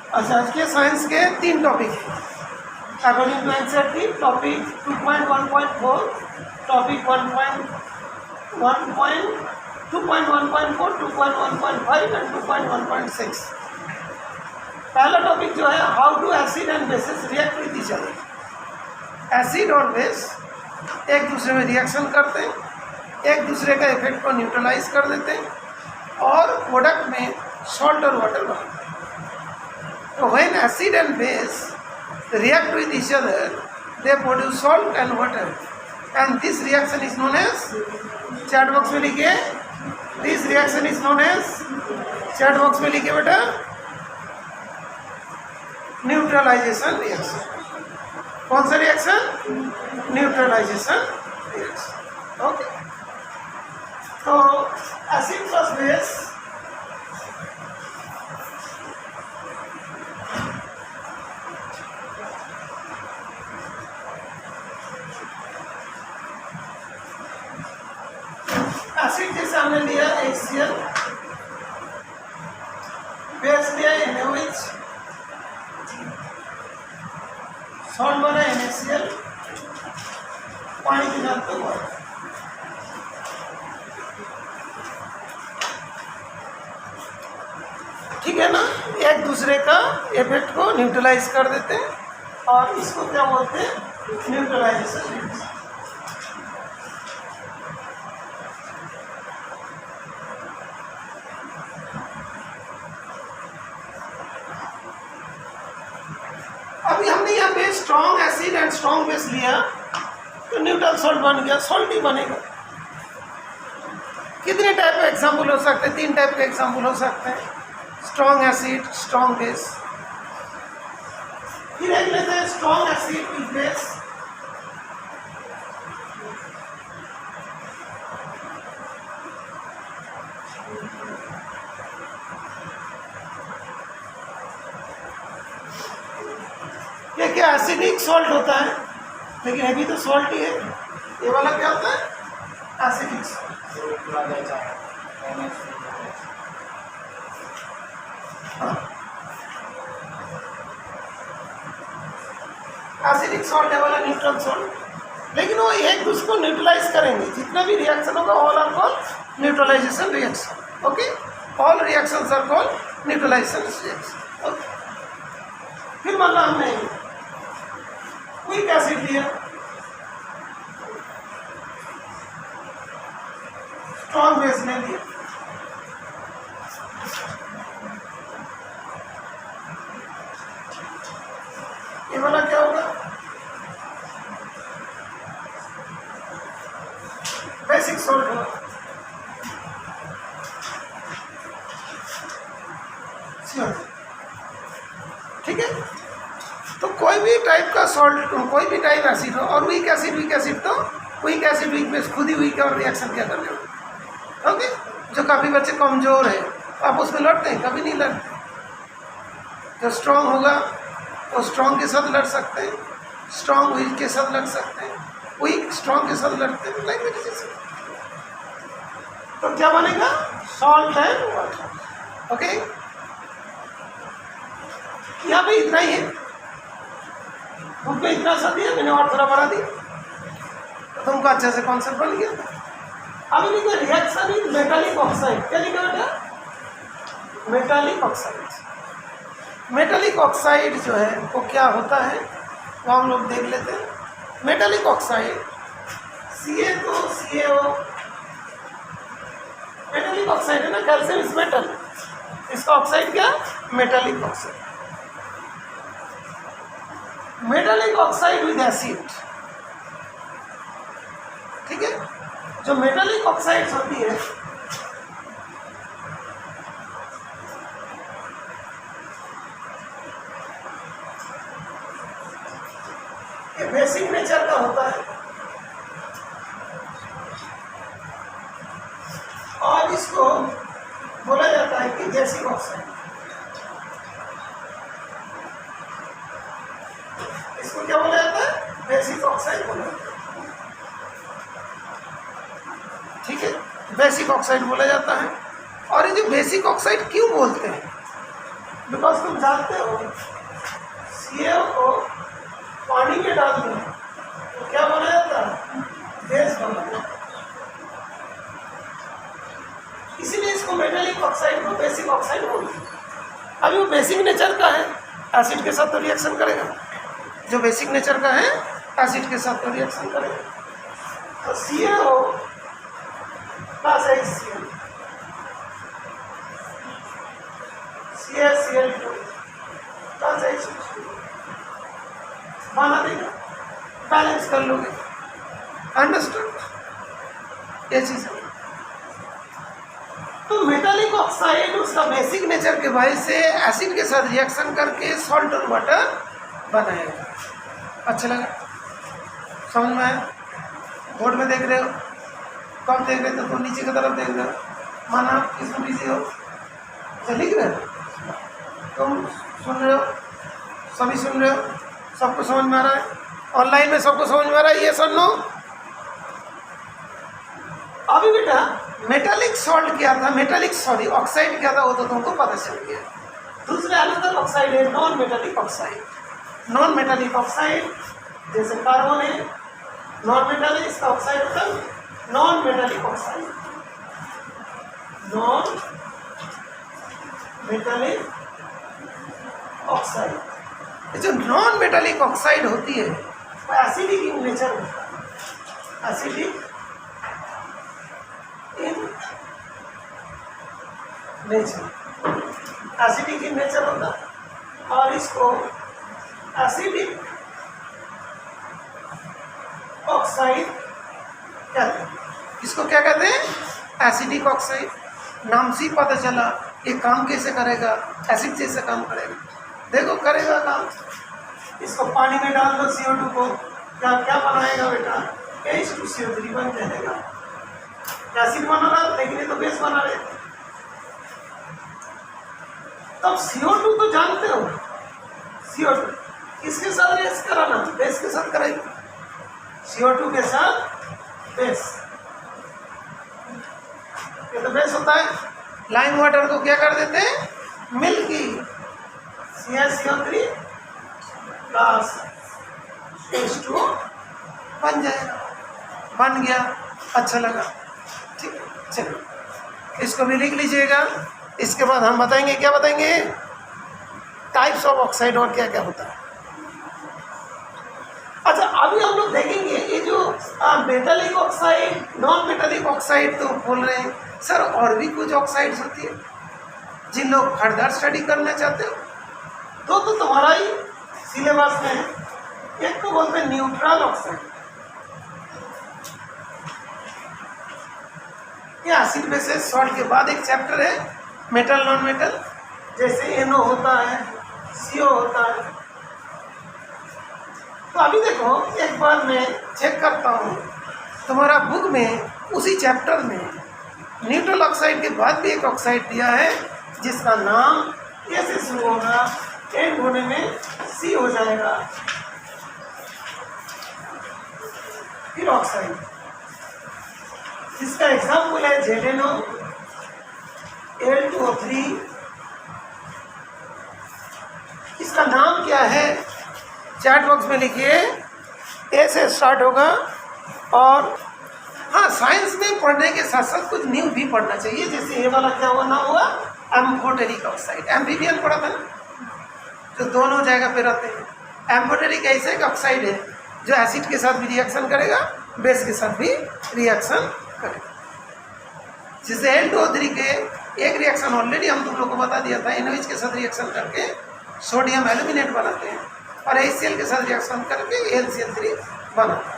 अच्छा, आज के साइंस के 3 टॉपिक हैं according to NCERT. Topic 2.1.4, topic 2.1.4, 2.1.5 and 2.1.6। पहला टॉपिक जो है how to acid and basis react with each other. Acid और बेस एक दूसरे में रिएक्शन करते हैं, एक दूसरे का इफेक्ट को न्यूट्रलाइज कर देते हैं और प्रोडक्ट में सॉल्ट और वाटर बनाते हैं। तो when acid and base react with each other, they produce salt and water, and this reaction is known as, chat box में लिखिए, this reaction is known as, chat box में लिखिए बेटा, न्यूट्रलाइजेशन रिएक्शन। कौन सा रिएक्शन? Neutralization reaction. ओके, तो acid plus base acid जैसे हमने लिया HCl, बेस लिया NaOH, सॉल्ट बना NaCl, पानी के साथ तो वाटर। ठीक है ना, एक दूसरे का इफेक्ट को न्यूट्रलाइज कर देते हैं और इसको क्या बोलते हैं? Neutralization reaction. अभी हमने यहाँ पे strong acid and strong base लिया तो न्यूट्रल सॉल्ट बन गया, सॉल्ट ही बनेगा। कितने टाइप के एग्जाम्पल हो सकते हैं? 3 टाइप के एग्जाम्पल हो सकते हैं, स्ट्रॉन्ग एसिड, स्ट्रॉन्ग बेस। फिर एक लेते हैं स्ट्रॉन्ग एसिड विद बेस। ये क्या एसिडिक सॉल्ट होता है, लेकिन अभी तो सॉल्ट ही है। ये वाला क्या होता है? Acidic salt. एसिडिक सॉल्ट है वाला न्यूट्रल सॉल्ट, लेकिन वो एक दूसरे को न्यूट्रलाइज करेंगे। जितना भी रिएक्शन होगा all are called neutralization reaction. Okay, all reactions are called neutralization reaction. Okay, फिर मान लो हमने क्विक एसिड लिया, स्ट्रॉन्ग बेस ले लिया, ये वाला क्या होगा? बेसिक सॉल्ट होगा। ठीक है, तो कोई भी टाइप का सॉल्ट, कोई भी टाइप एसिड हो, और वीक एसिड तो वीक एसिड वीक बेस खुद ही वीक है और रिएक्शन क्या करने होगा। ओके, जो काफ़ी बच्चे कमज़ोर है आप उसमें लड़ते हैं? कभी नहीं लड़ते। जो स्ट्रॉन्ग होगा वो स्ट्रॉन्ग के साथ लड़ सकते हैं, स्ट्रॉन्ग वीक के साथ लड़ सकते हैं, वीक स्ट्रॉन्ग के साथ लड़ते हैं, लाइक मेरे जैसे। तो क्या बनेगा? Salt and water. ओके, यहाँ पे इतना ही है, बुक में इतना सा दिया, मैंने और थोड़ा बढ़ा दिया तो तुमको अच्छे से कॉन्सेप्ट बन गया। अभी लिखा रिएक्शन इन मेटालिक ऑक्साइड। क्या लिखा बेटा? Metallic oxide. मेटालिक ऑक्साइड जो है वो क्या होता है वो हम लोग देख लेते हैं। मेटालिक ऑक्साइड Ca तो CaO, मेटालिक ऑक्साइड है ना, कैल्शियम इज मेटल, इसका ऑक्साइड क्या? Metallic oxide. Metallic oxide with acid. ठीक है, जो मेटालिक ऑक्साइड्स होती है ये बेसिक नेचर का होता है और इसको बोला जाता है कि बेसिक ऑक्साइड। इसको क्या बोला जाता है? बेसिक ऑक्साइड बोला जाता है। ठीक है, बेसिक ऑक्साइड बोला जाता है। और ये जो बेसिक ऑक्साइड क्यों बोलते हैं? बिकॉज तुम जानते हो CaO को पानी में डाल दो तो क्या बना जाता है, गैस बना जाता है। इसीलिए इसको मेटालिक ऑक्साइड को बेसिक ऑक्साइड बोलते हैं। अभी वो बेसिक नेचर का है, एसिड के साथ तो रिएक्शन करेगा, जो बेसिक नेचर का है एसिड के साथ तो रिएक्शन करेगा। तो CaO plus HCl CaCl2 plus H2 बना देगा, बैलेंस कर लोगे। अंडरस्टूड? ये चीज़ है। तो मेटालिक ऑक्साइड उसका बेसिक नेचर के वजह से एसिड के साथ रिएक्शन करके सॉल्ट और वाटर बनाएगा। अच्छा लगा? समझ में आया? बोर्ड में देख रहे हो, कब देख रहे थे तो नीचे की तरफ देख रहे हो, माना आप किसमें बिजी हो, अच्छा लिख रहे हो, तुम सुन रहे हो, सभी सुन रहे हो, सबको समझ में आ रहा है? ऑनलाइन में सबको समझ में आ रहा है? ये सुन लो। अभी बेटा मेटालिक सॉल्ट क्या था, ऑक्साइड क्या था, वो तो तुमको पता चल गया। दूसरा अनदर ऑक्साइड है non metallic oxide. Non metallic oxide जैसे कार्बन है, नॉन मेटालिक, इसका ऑक्साइड होता है non metallic oxide. Non metallic oxide, जो नॉन मेटालिक ऑक्साइड होती है वो एसिडिक इन नेचर होता है, acidic in nature, acidic in nature होता है। और इसको एसिडिक ऑक्साइड कहते हैं। इसको क्या कहते हैं? Acidic oxide. नाम से ही पता चला ये काम कैसे करेगा, एसिड जैसे काम करेगा। देखो करेगा काम। इसको पानी में डाल दो CO2 को, क्या क्या बनाएगा बेटा, H2CO3 बन जाएगा। एसिड बना रहा लेकिन ये तो बेस बना रहे। तब CO2 तो जानते हो, CO2 किसके साथ रेस कराना, बेस के साथ कराएगी, CO2 के साथ बेस। ये तो बेस होता है। लाइम वाटर को क्या कर देते हैं, मिल्की, CaCO3 प्लस H2O बन जाएगा, बन गया। अच्छा लगा? ठीक है, चलो इसको भी लिख लीजिएगा। इसके बाद हम बताएंगे, क्या बताएंगे, टाइप्स ऑफ ऑक्साइड और क्या क्या होता है। अच्छा अभी हम लोग देखेंगे ये जो metallic oxide, non metallic oxide तो बोल रहे हैं सर, और भी कुछ ऑक्साइड्स होती है जिन लोग फर्दर स्टडी करना चाहते हो तो तुम्हारा ही सिलेबस में है। एक तो बोलते हैं न्यूट्रल ऑक्साइड, ये एसिड बेसिस सॉल्ट के बाद एक चैप्टर है मेटल नॉन मेटल, जैसे NO होता है, CO होता है। तो अभी देखो एक बार मैं चेक करता हूँ तुम्हारा बुक में, उसी चैप्टर में न्यूट्रल ऑक्साइड के बाद भी एक ऑक्साइड दिया है जिसका नाम A से शुरू होगा, एंड होने में C हो जाएगा। फिर ऑक्साइड, इसका एग्जाम्पल है ZnO, Al2O3। इसका नाम क्या है, चैट बॉक्स में लिखिए, ए से स्टार्ट होगा। और हाँ, साइंस में पढ़ने के साथ साथ कुछ न्यू भी पढ़ना चाहिए। जैसे ये वाला क्या हुआ, ना हुआ एम्फोटेरिक ऑक्साइड, एम्फीबियन पढ़ा था ना, जो दोनों जगह पे रहते हैं। एम्फोटेरिक ऐसे एक ऑक्साइड है जो एसिड के साथ भी रिएक्शन करेगा, बेस के साथ भी रिएक्शन करेगा। जैसे Al2O3 के एक रिएक्शन ऑलरेडी हम तुम लोग को बता दिया था, NOH के साथ रिएक्शन करके सोडियम एल्यूमिनेट बनाते हैं, और HCl के साथ रिएक्शन करके AlCl3 बनाता है,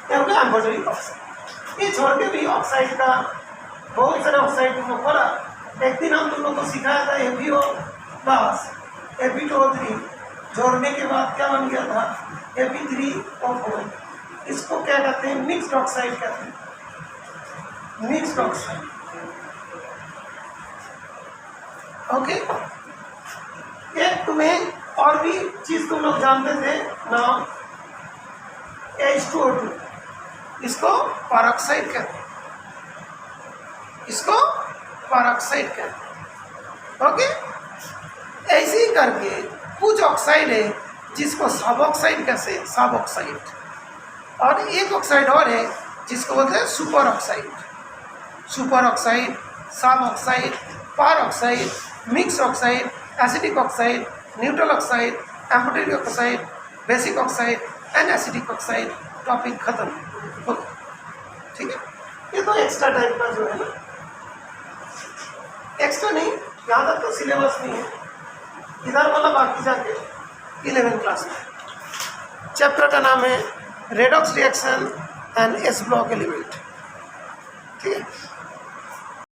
क्योंकि एम्फोटेरिक ऑक्साइड। ये छोड़ के भी ऑक्साइड का बहुत सारे ऑक्साइड तुम लोग पढ़ा। एक दिन हम तुम लोग को सिखाया था FeO प्लस Fe2O3 जोड़ने के बाद क्या बन गया था, Fe3O4। इसको क्या कहते हैं, मिक्स्ड ऑक्साइड कहते हैं, मिक्स्ड ऑक्साइड। ओके, एक तुम्हें और भी चीज तुम लोग जानते थे, नाम H2O2, इसको पैरोक्साइड कहते हैं, इसको पैरोक्साइड कहते हैं। ओके, ऐसी यही करके कुछ ऑक्साइड है जिसको सब ऑक्साइड कहते हैं, सब ऑक्साइड, और एक ऑक्साइड और है जिसको बोलते हैं सुपर ऑक्साइड। सुपर ऑक्साइड, सब ऑक्साइड, पर oxide, mix oxide, acidic oxide, neutral oxide, amphoteric oxide, basic oxide and acidic oxide. Topic खत्म। ठीक है, ये तो एक्स्ट्रा टाइप का जो है ना, एक्स्ट्रा नहीं, यहाँ तक तो सिलेबस नहीं है, इधर वाला बाकी जाके 11th क्लास में। चैप्टर का नाम है redox reaction and S block element.